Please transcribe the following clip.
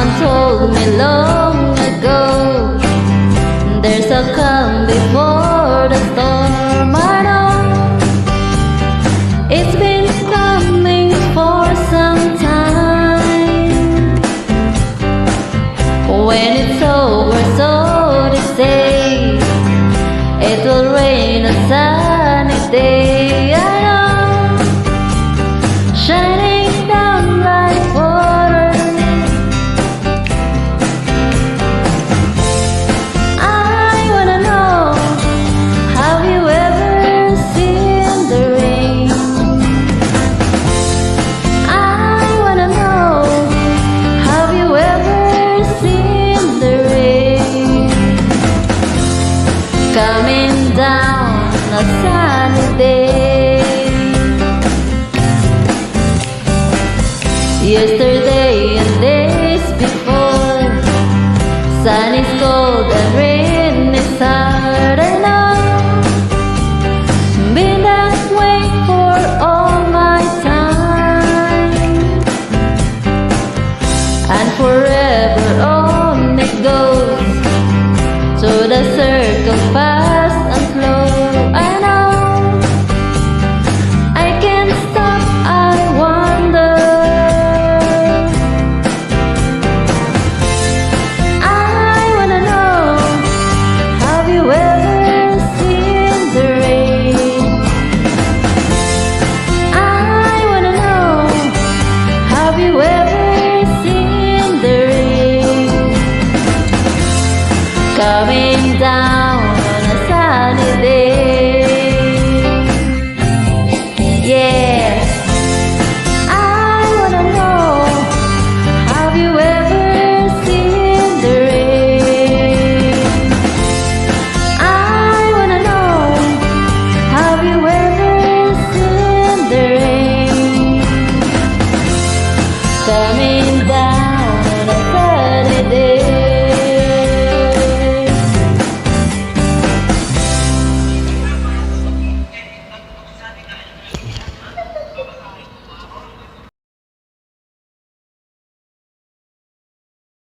Someone told me long ago, there's a calm before the storm. I know it's been coming for some time. When it's over, so they say, it will rain a sunny day. I know, shining down like water. I wanna know, have you ever seen the rain? I wanna know, have you ever seen the rain? Coming down a sunny day. Yesterday and days before, sun is cold and rain is hard. I know, been that way for all my time, and forever on it goes, to the circle fast and slow. I know, I can't stop, I wonder. I wanna know, have you ever seen the rain? I wanna know, have you ever seen the rain? Coming down